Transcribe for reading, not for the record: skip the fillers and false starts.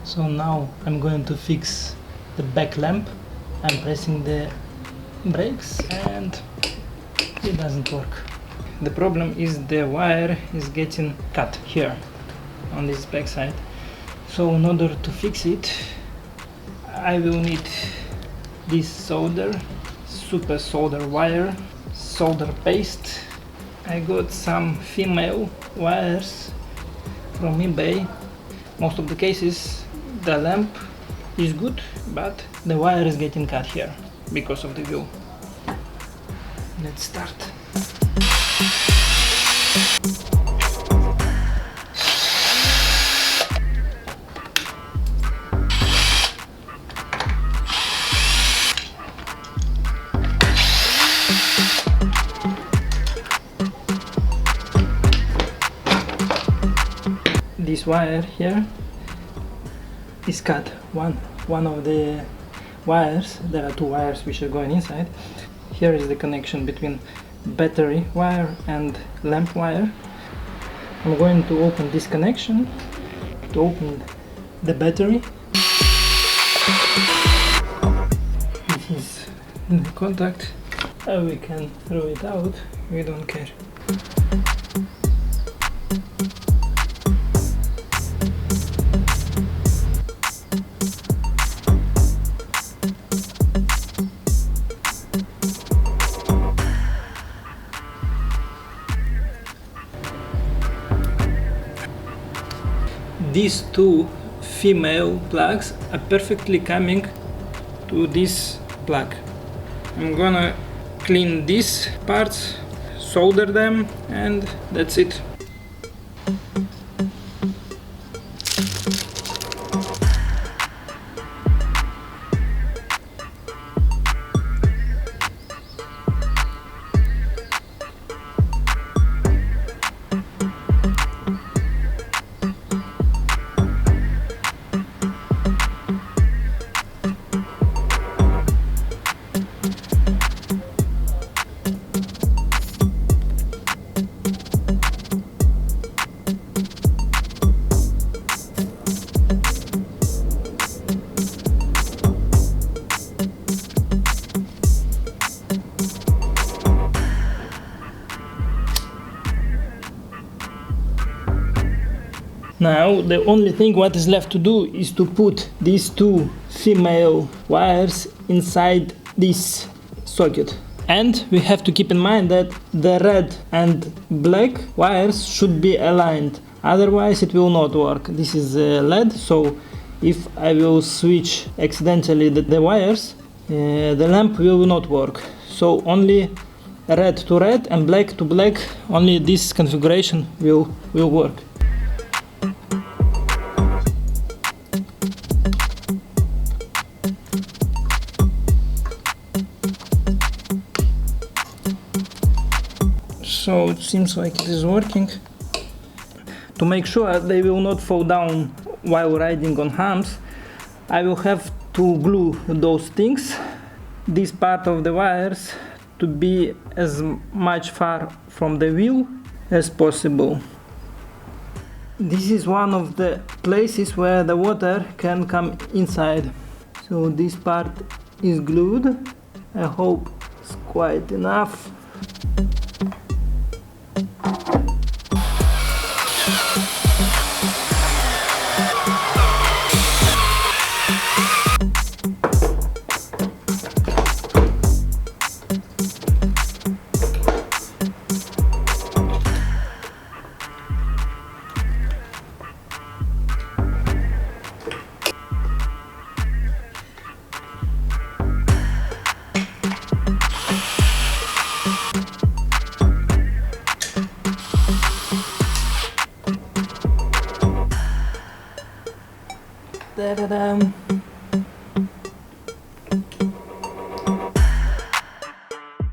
So now I'm going to fix the back lamp. I'm pressing the brakes and it doesn't work. The problem is the wire is getting cut here on this back side. So in order to fix it, I will need this super solder wire, solder paste. I got some female wires from eBay. Most of the cases the lamp is good, but the wire is getting cut here because of the wheel. Let's start. This wire here is cut. One of the wires, there are two wires which are going inside. Here is the connection between battery wire and lamp wire. I'm going to open this connection to open the battery. This is in the contact. We can throw it out, we don't care. These two female plugs are perfectly coming to this plug. I'm gonna clean these parts, solder them, and that's it. Now the only thing what is left to do is to put these two female wires inside this socket. And we have to keep in mind that the red and black wires should be aligned, otherwise it will not work. This is LED, so if I will switch accidentally the wires, the lamp will not work. So only red to red and black to black, only this configuration will work. So it seems like it is working. To make sure they will not fall down while riding on humps, I will have to glue those things, this part of the wires, to be as much far from the wheel as possible. This is one of the places where the water can come inside. So this part is glued. I hope it's quite enough. Da-da-dum.